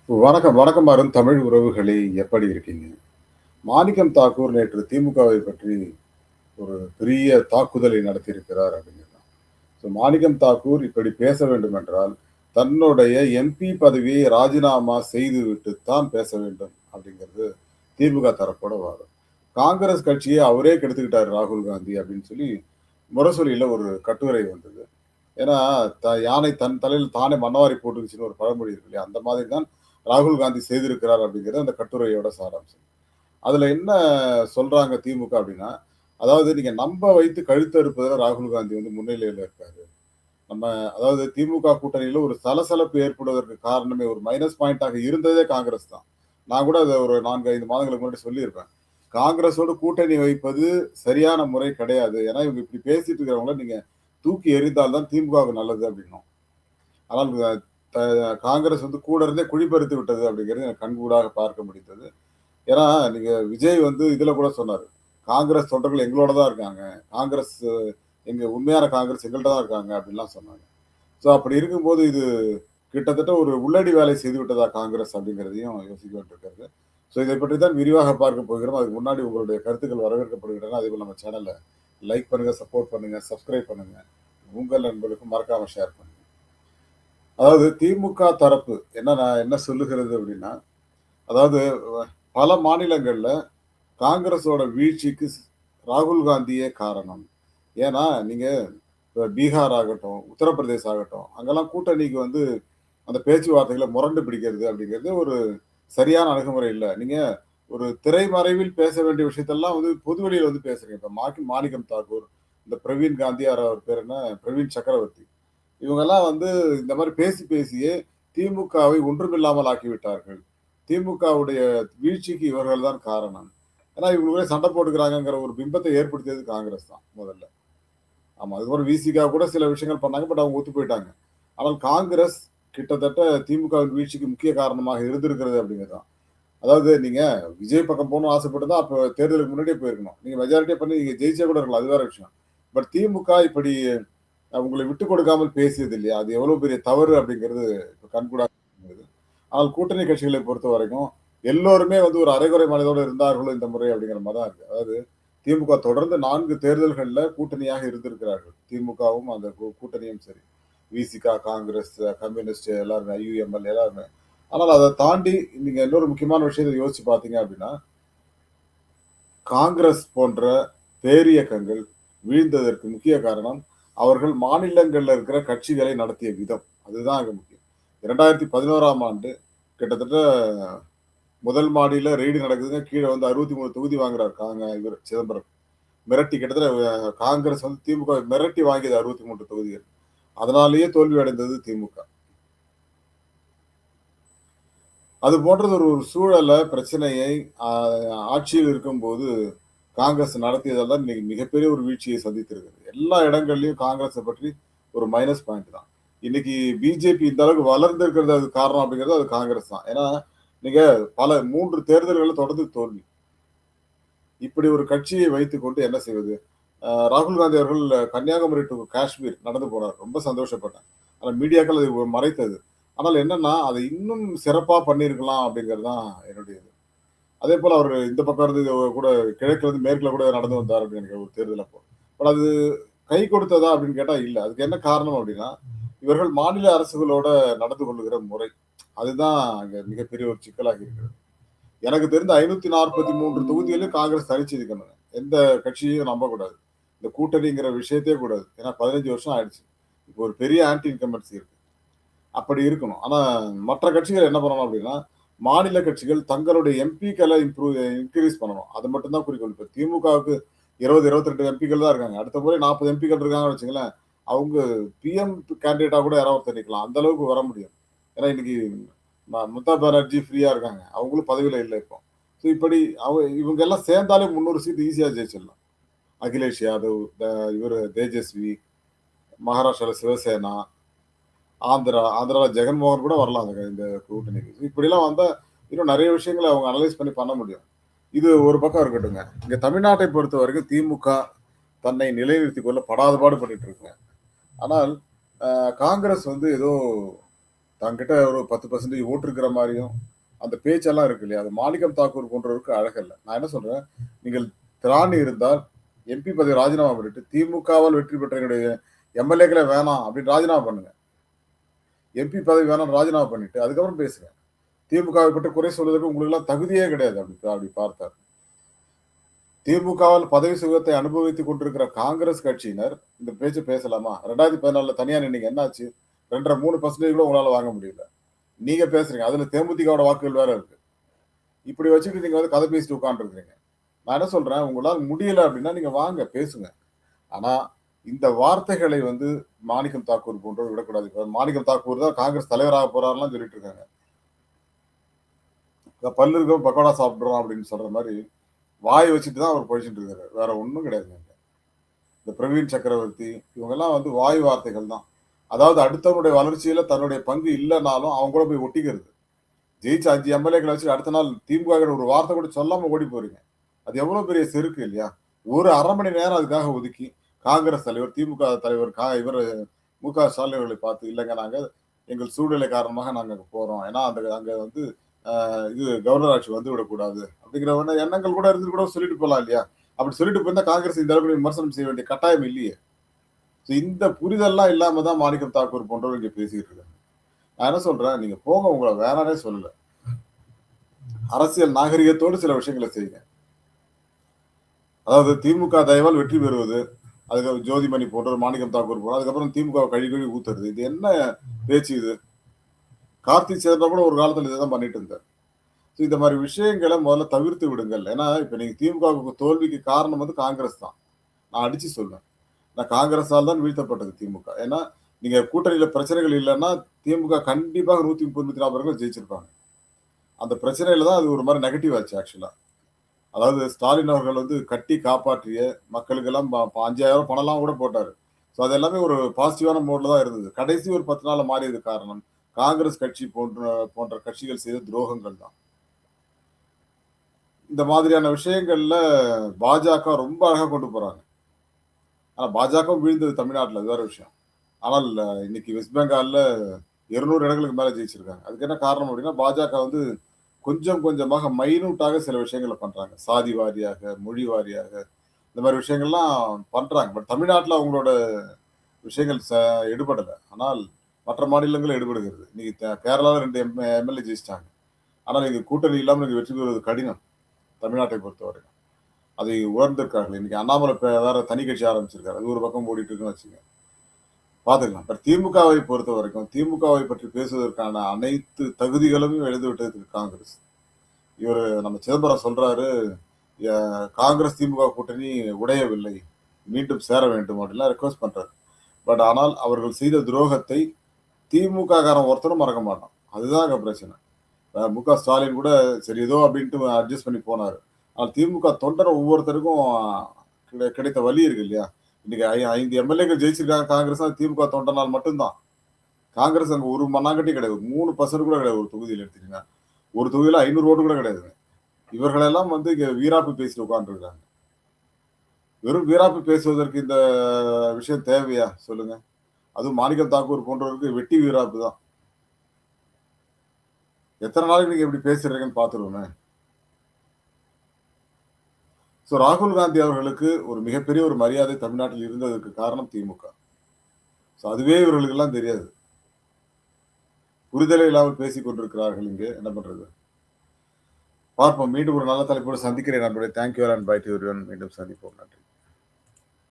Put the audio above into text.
வணக்கம், வணக்கம் அருண் தமிழ் உறவுகளே! எப்படி இருக்கீங்க? மாணிக்கம் தாக்கூர் நேற்று திமுகவை பற்றி ஒரு பெரிய தாக்குதலை நடத்தியிருக்கிறார் அப்படிங்கிறான். மாணிக்கம் தாக்கூர் இப்படி பேச வேண்டும் என்றால், தன்னுடைய எம்பி பதவியை ராஜினாமா செய்துவிட்டு தான் பேச வேண்டும் அப்படிங்கிறது திமுக தரப்போட வாதம். காங்கிரஸ் கட்சியை அவரே கெடுத்துக்கிட்டாரு ராகுல் காந்தி அப்படின்னு சொல்லி முரசொலியில ஒரு கட்டுரை வந்தது. ஏன்னா, யானை தன் தலையில் தானே மண்ணவாரி போட்டுக்குச்சுன்னு ஒரு பழமொழி இருக்கு இல்லையா? அந்த மாதிரி தான் ராகுல் காந்தி செய்திருக்கிறார் அப்படிங்கிறது அந்த கட்டுரையோட சாராம்சம். அதுல என்ன சொல்றாங்க திமுக அப்படின்னா, அதாவது நீங்க நம்ப வைத்து கழுத்து அறுப்பதுல ராகுல் காந்தி வந்து முன்னிலையில இருக்காரு. நம்ம அதாவது திமுக கூட்டணியில ஒரு சலசலப்பு ஏற்படுவதற்கு காரணமே ஒரு மைனஸ் பாயிண்டாக இருந்ததே காங்கிரஸ் தான். நான் கூட அத ஒரு 4, 5 மாதங்களுக்கு முன்னாடி சொல்லியிருப்பேன். காங்கிரஸோடு கூட்டணி வைப்பது சரியான முறை கிடையாது. ஏன்னா, இவங்க இப்படி பேசிட்டு இருக்கிறவங்கள நீங்க தூக்கி எறிந்தால் தான் திமுகவுக்கு நல்லது அப்படின்னோம். ஆனால் த காங்கிரஸ் வந்து கூட இருந்தே குழிபறித்து விட்டது அப்படிங்கிறது எனக்கு கண்கூடாக பார்க்க முடிந்தது. ஏன்னா, நீங்க விஜய் வந்து இதுல கூட சொன்னாரு. காங்கிரஸ் தொண்டர்கள் எங்களோட தான் இருக்காங்க. காங்கிரஸ் எங்க உண்மையான காங்கிரஸ் எங்கள்ட்ட தான் இருக்காங்க அப்படின்லாம் சொன்னாங்க. அப்படி இருக்கும்போது இது கிட்டத்தட்ட ஒரு உள்ளடி வேலை செய்து விட்டதா காங்கிரஸ் அப்படிங்கிறதையும் யோசிக்க வேண்டியிருக்கிறது. இதை பற்றி தான் விரிவாக பார்க்க போகிறோம். அதுக்கு முன்னாடி உங்களுடைய கருத்துக்கள் வரவேற்கப்படுகின்றன. அதேபோல நம்ம சேனல லைக் பண்ணுங்க, சப்போர்ட் பண்ணுங்க, சப்ஸ்கிரைப் பண்ணுங்க. உங்கள் நண்பர்களுக்கும் மறக்காம ஷேர் பண்ணுங்க. அதாவது திமுக தரப்பு என்ன சொல்லுகிறது அப்படின்னா, அதாவது பல மாநிலங்கள்ல காங்கிரஸோட வீழ்ச்சிக்கு ராகுல் காந்தியே காரணம். ஏன்னா, நீங்க பீகார் ஆகட்டும், உத்தரப்பிரதேசம் ஆகட்டும், அங்கெல்லாம் கூட்டணிக்கு வந்து அந்த பேச்சுவார்த்தைகள முரண்டு பிடிக்கிறது அப்படிங்கிறது ஒரு சரியான அணுகுமுறை இல்ல. நீங்க ஒரு திரைமறைவில் பேச வேண்டிய விஷயத்தெல்லாம் வந்து பொது வெளியில வந்து பேசுறீங்க. இப்ப மாணிக்கம் தாக்கூர், இந்த பிரவீன் காந்தி அவர் பேர் என்ன? பிரவீன் சக்கரவர்த்தி. இவங்கெல்லாம் வந்து இந்த மாரி பேசி பேசியே திமுகவை ஒன்றுமில்லாமல் ஆக்கிவிட்டார்கள். திமுகவுடைய வீழ்ச்சிக்கு இவர்கள் தான் காரணம். ஏன்னா இவங்களுக்குள்ளே சண்டை போட்டுக்கிறாங்கங்கிற ஒரு பிம்பத்தை ஏற்படுத்தியது காங்கிரஸ் தான் முதல்ல. ஆமா. அதுக்கப்புறம் விசிகா கூட சில விஷயங்கள் பண்ணாங்க. பட் அவங்க ஒத்து போயிட்டாங்க. ஆனால் காங்கிரஸ் கிட்டத்தட்ட திமுகவின் வீழ்ச்சிக்கு முக்கிய காரணமாக இருந்திருக்கிறது அப்படிங்கிறது தான். அதாவது நீங்க விஜய் பக்கம் போகணும்னு ஆசைப்பட்டு தான் அப்ப தேர்தலுக்கு முன்னாடியே போயிருக்கணும். நீங்க மெஜாரிட்டியா பண்ணி நீங்க ஜெயிச்சே கூட இருக்கலாம். அது வேற விஷயம். பட் திமுக இப்படி உங்களை விட்டுக் கொடுக்காமல் பேசியது இல்லையா? அது எவ்வளவு பெரிய தவறு அப்படிங்கிறது இப்ப கண்கூடாக தெரிகிறது. ஆனால் கூட்டணி கட்சிகளை பொறுத்தவரைக்கும் எல்லோருமே வந்து ஒரு அரைகுறை மனதோடு இருந்தார்களோ இந்த முறை அப்படிங்கிற மாரி தான் இருக்கு. அதாவது திமுக தொடர்ந்து 4 தேர்தல்கள்ல கூட்டணியாக இருந்திருக்கிறார்கள். திமுகவும் அந்த கூட்டணியும் சரி. விசிக, காங்கிரஸ், கம்யூனிஸ்ட் எல்லாருமே, ஐயுஎம்எல் எல்லாருமே. ஆனால் அத தாண்டி நீங்க இன்னொரு முக்கியமான விஷயத்த யோசிச்சு பார்த்தீங்க அப்படின்னா, காங்கிரஸ் போன்ற பேரியக்கங்கள் வீழ்ந்ததற்கு முக்கிய காரணம், அவர்கள் மாநிலங்கள்ல இருக்கிற கட்சிகளை நடத்திய விதம். அதுதான் அங்க முக்கியம். 2011ஆம் ஆண்டு கிட்டத்தட்ட முதல் மாடியில ரெய்டு நடக்குதுங்க. கீழ வந்து 63 தொகுதி வாங்குறாரு இவரு சிதம்பரம். மிரட்டி கிட்டத்தட்ட காங்கிரஸ் வந்து திமுக மிரட்டி வாங்கியது 63 தொகுதிகள். அதனாலேயே தோல்வி அடைந்தது திமுக. அது போன்றது ஒரு சூழல, பிரச்சனையை ஆட்சியில் இருக்கும்போது காங்கிரஸ் நடத்தியதெல்லாம் இன்னைக்கு மிகப்பெரிய ஒரு வீழ்ச்சியை சந்தித்திருக்கிறது. எல்லா இடங்கள்லயும் காங்கிரஸ பற்றி ஒரு மைனஸ் பாயிண்ட் தான். இன்னைக்கு பிஜேபி இந்த அளவுக்கு வளர்ந்திருக்கிறது அது காரணம் அப்படிங்கிறது அது காங்கிரஸ் தான். ஏன்னா, நீங்க பல 3 தேர்தல்கள்ல தொடர்ந்து தோல்வி. இப்படி ஒரு கட்சியை வைத்துக்கொண்டு என்ன செய்வது? ராகுல் காந்தி அவர்கள் கன்னியாகுமரி டூ காஷ்மீர் நடந்து போனார். ரொம்ப சந்தோஷப்பட்டேன். ஆனா மீடியாக்கள் அதை மறைத்தது. ஆனால் என்னன்னா, அதை இன்னும் சிறப்பா பண்ணியிருக்கலாம் அப்படிங்கிறது தான் என்னுடைய இது. அதேபோல அவரு இந்த பக்கம் இருந்து கூட கிழக்குல இருந்து மேற்குல கூட நடந்து வந்தார் அப்படின்னு நினைக்கிறேன் ஒரு தேர்தல் அப்போ. பட் அது கை கொடுத்ததா அப்படின்னு கேட்டா இல்ல. அதுக்கு என்ன காரணம் அப்படின்னா, இவர்கள் மாநில அரசுகளோட நடந்து கொள்ளுகிற முறை. அதுதான் அங்க மிகப்பெரிய ஒரு சிக்கலாகி இருக்கிறது. எனக்கு தெரிந்த 543 தொகுதிகளிலும் காங்கிரஸ் தனிச்சு நிக்கணுங்க. எந்த கட்சியையும் நம்பக்கூடாது. இந்த கூட்டணிங்கிற விஷயத்தையே கூடாது. ஏன்னா 15 வருஷம் ஆயிடுச்சு. இப்போ ஒரு பெரிய ஆன்டி இன்கம்பன்சி இருக்கு. அப்படி இருக்கணும். ஆனா மற்ற கட்சிகள் என்ன பண்ணணும் அப்படின்னா, மாநில கட்சிகள் தங்களுடைய எம்பிக்கள இன்கிரீஸ் பண்ணணும். அது மட்டும் தான் குறிக்கோள். இப்ப திமுகவுக்கு 20, 22 எம்பிக்கள் தான் இருக்காங்க. அடுத்த முறை 40 எம்பிக்கள் இருக்காங்கன்னு வச்சுக்கங்களேன், அவங்க பிஎம் கேண்டிடேட்டா கூட யாராவது ஒருத்தர் நிக்கலாம். அந்த அளவுக்கு வர முடியும். ஏன்னா இன்னைக்கு மம்தா பானர்ஜி ஃப்ரீயா இருக்காங்க. அவங்களும் பதவியில இல்ல இப்போ. இப்படி இவங்க எல்லாம் சேர்ந்தாலே 300 சீட் ஈஸியா ஜெயிச்சிடலாம். அகிலேஷ் யாதவ், இவரு தேஜஸ்வி, மகாராஷ்டிரால சிவசேனா, ஆந்திரால ஜெகன்மோகன் கூட வரலாம் இந்த கூட்டணிக்கு. இப்படிலாம் வந்தா இன்னும் நிறைய விஷயங்கள அவங்க அனலைஸ் பண்ண முடியும். இது ஒரு பக்கம் இருக்கட்டுங்க. இங்க தமிழ்நாட்டை பொறுத்தவரைக்கும் திமுக தன்னை நிலைநிறுத்திக் கொள்ள படாத பாடு பண்ணிட்டு இருக்குங்க. ஆனால் காங்கிரஸ் வந்து ஏதோ தங்கிட்ட ஒரு 10% ஓட்டு இருக்கிற மாதிரியும் அந்த பேச்செல்லாம் இருக்கு இல்லையா? அது மாணிக்கம் தாக்கூர் போன்றவருக்கு அழகல்ல. நான் என்ன சொல்றேன், நீங்கள் திராணி இருந்தால் எம்பி பதவி ராஜினாமா பண்ணிட்டு, திமுகவால் வெற்றி பெற்ற என்னுடைய எம்எல்ஏக்களே வேணாம் அப்படின்னு ராஜினாமா பண்ணுங்க. எம்பி பதவி வேணாம்னு ராஜினாமா பண்ணிட்டு, அதுக்கப்புறம் பேசுங்க. திமுகவை பற்றி குறை சொல்வதற்கு உங்களுக்கெல்லாம் தகுதியே கிடையாது. அப்படி அப்படி பார்த்தார். திமுகவால் பதவி சுகத்தை அனுபவித்துக் கொண்டிருக்கிற காங்கிரஸ் கட்சியினர் இந்த பேச்சு பேசலாமா? 2014ல தனியா நின்னீங்க. என்னாச்சு? 2 1/2 3% கூட உங்களால வாங்க முடியல. நீங்க பேசுறீங்க. அதுல தேமுதிகவோட வாக்குகள் வேற இருக்கு. இப்படி வச்சுட்டு நீங்க வந்து கதை பேசிட்டு உட்கார்ந்துருக்கீங்க. நான் என்ன சொல்றேன், உங்களால முடியல அப்படின்னா நீங்க வாங்க பேசுங்க. ஆனா இந்த வார்த்தைகளை வந்து மாணிக்கம் தாக்கூர் போன்றவர் விடக்கூடாது. இப்ப மாணிக்கம் தாக்கூர் தான் காங்கிரஸ் தலைவராக போறாருலாம் சொல்லிட்டு இருக்காங்க. பல்லு இருக்கவன் பக்கோடா சாப்பிடுறோம் அப்படின்னு சொல்ற மாதிரி வாய் வச்சுட்டு தான் அவர் பொழிச்சிட்டு இருக்காரு. வேற ஒண்ணும் கிடையாதுங்க. இந்த பிரவீன் சக்கரவர்த்தி இவங்கெல்லாம் வந்து வாய் வார்த்தைகள் தான். அதாவது அடுத்தவனுடைய வளர்ச்சியில தன்னுடைய பங்கு இல்லைனாலும் அவங்க கூட போய் ஒட்டிக்கிறது. ஜெயிச்ச 5 எம்எல்ஏக்களை வச்சு அடுத்த நாள் திமுக ஒரு வார்த்தை கூட சொல்லாம ஓடி போறீங்க. அது எவ்வளவு பெரிய செருக்கு இல்லையா? ஒரு 1/2 மணி நேரம் அதுக்காக ஒதுக்கி காங்கிரஸ் தலைவர், திமுக தலைவர் இவர் மு.க. ஸ்டாலின் அவர்களை பார்த்து இல்லைங்க நாங்க எங்கள் சூழ்நிலை காரணமாக நாங்க அங்க போறோம். ஏன்னா அங்க வந்து இது கவர்னர் ஆட்சி வந்து விடக்கூடாது அப்படிங்கிற எண்ணங்கள் கூட இருந்து கூட சொல்லிட்டு போலாம் இல்லையா? அப்படி சொல்லிட்டு போயிருந்தா காங்கிரஸ் இந்த அளவுக்கு விமர்சனம் செய்ய வேண்டிய கட்டாயம் இல்லையே. இந்த புரிதல்லாம் இல்லாம தான் மாணிக்கம் தாக்கூர் போன்றவர் இங்க பேசிட்டு இருக்காங்க. நான் என்ன சொல்றேன், நீங்க போங்க, உங்களை வேணானே சொல்லல. அரசியல் நாகரிகத்தோடு சில விஷயங்களை செய்யுங்க. அதாவது திமுக தயவால் வெற்றி பெறுவது, அதுக்கு ஜோதிமணி போன்றவர், மாணிக்கம் தாக்கூர் போன்ற, அதுக்கப்புறம் திமுக கழுவி ஊத்துறது, இது என்ன பேச்சு இது? கார்த்தி சிதம்பரம் கூட ஒரு காலத்துல இதை தான் பண்ணிட்டு இருந்தார். இந்த மாதிரி விஷயங்களை முதல்ல தவிர்த்து விடுங்கள். ஏன்னா இப்ப நீங்க திமுக தோல்விக்கு காரணம் வந்து காங்கிரஸ் தான். நான் அடிச்சு சொல்றேன். நான் காங்கிரஸால் தான் வீழ்த்தப்பட்டது திமுக. ஏன்னா நீங்க கூட்டணியில பிரச்சனைகள் இல்லைன்னா திமுக கண்டிப்பாக 130 140 ஜெயிச்சிருப்பாங்க. அந்த பிரச்சனையில தான் அது ஒரு மாதிரி நெகட்டிவ் ஆச்சு ஆக்சுவலா. அதாவது ஸ்டாலின் அவர்கள் வந்து கட்டி காப்பாற்றிய மக்களுக்கு எல்லாம் 5000 பணம்லாம் கூட போட்டாரு. ஸோ அது எல்லாமே ஒரு பாசிட்டிவான மோட்ல தான் இருந்தது. கடைசி ஒரு 10 நாள்ல மாறியது காரணம் காங்கிரஸ் கட்சி போன்ற கட்சிகள் செய்த துரோகங்கள் தான். இந்த மாதிரியான விஷயங்கள்ல பாஜக ரொம்ப அழகா கொண்டு போறாங்க. ஆனா பாஜக வீழ்ந்தது தமிழ்நாட்டுல, அது வேற விஷயம். ஆனால் இன்னைக்கு வெஸ்ட் பெங்கால்ல 200 இடங்களுக்கு மேல ஜெயிச்சிருக்காங்க. அதுக்கு என்ன காரணம் அப்படின்னா பாஜக வந்து கொஞ்சம் கொஞ்சமாக மைனூட்டாக சில விஷயங்களை பண்றாங்க. சாதி வாரியாக, மொழி வாரியாக இந்த மாதிரி விஷயங்கள்லாம் பண்றாங்க. பட் தமிழ்நாட்டுல அவங்களோட விஷயங்கள் எடுபடல. ஆனால் மற்ற மாநிலங்கள் எடுபடுகிறது. இன்னைக்கு கேரளாவில் 2 எம்எல்ஏ ஜெயிச்சிட்டாங்க. ஆனால் இங்க கூட்டணி இல்லாமல் இங்க வெற்றி பெறுவது கடினம் தமிழ்நாட்டை பொறுத்தவரை. அதை உணர்ந்திருக்கார்கள். இன்னைக்கு அண்ணாமலை வேற தனி கட்சி ஆரம்பிச்சிருக்காரு. அது ஒரு பக்கம் ஓடிட்டு இருக்குன்னு வச்சுங்க. பாத்துக்கலாம். பட் திமுகவை பொறுத்த வரைக்கும் திமுகவை பற்றி பேசுவதற்கான அனைத்து தகுதிகளும் எழுதி விட்டது காங்கிரஸ். இவர் நம்ம சிதம்பரம் சொல்றாரு, காங்கிரஸ் திமுக கூட்டணி உடையவில்லை, மீண்டும் சேர வேண்டும் அப்படின்லாம் ரெக்வஸ்ட் பண்றாரு. பட் ஆனால் அவர்கள் செய்த துரோகத்தை திமுக காரன் ஒருத்தரும் மறக்க மாட்டான். அதுதான் அங்க பிரச்சனை. மு.க. ஸ்டாலின் கூட சரி ஏதோ அப்படின்ட்டு அட்ஜஸ்ட் பண்ணி போனாரு. ஆனால் திமுக தொண்டர் ஒவ்வொருத்தருக்கும் கிடைத்த வழி இருக்கு இல்லையா? இன்னைக்கு 5 எம்எல்ஏக்கள் ஜெயிச்சிருக்காங்க காங்கிரஸ், திமுக தொண்டனால் மட்டும்தான். காங்கிரஸ் அங்க ஒரு மண்ணாங்கட்டி கிடையாது. 3% கூட கிடையாது. ஒரு தொகுதியில் எடுத்தீங்கன்னா ஒரு தொகுதியில 500 ஓட்டு கூட கிடையாது. இவர்களெல்லாம் வந்து இங்க வீராப்பு பேசிட்டு உட்கார்ந்துருக்காங்க. வெறும் வீராப்பு பேசுவதற்கு இந்த விஷயம் தேவையா சொல்லுங்க? அதுவும் மாணிக்கம் தாக்கூர் போன்றவருக்கு வெட்டி வீராப்பு தான். எத்தனை நாளைக்கு நீங்க எப்படி பேசுறீங்கன்னு பாத்துருவோமே. ஸோ ராகுல் காந்தி அவர்களுக்கு ஒரு மிகப்பெரிய ஒரு மரியாதை தமிழ்நாட்டில் இருந்ததற்கு காரணம் திமுக. ஸோ அதுவே இவர்களுக்கு எல்லாம் தெரியாது. புரிதலே இல்லாமல் பேசிக் கொண்டிருக்கிறார்கள். இங்கே என்ன பண்றது? பார்ப்போம். மீண்டும் ஒரு நல்ல தலைப்போடு சந்திக்கிறேன் நண்பர்களே. Thank you and bye to everyone. மீண்டும் சந்திப்போம். நன்றி.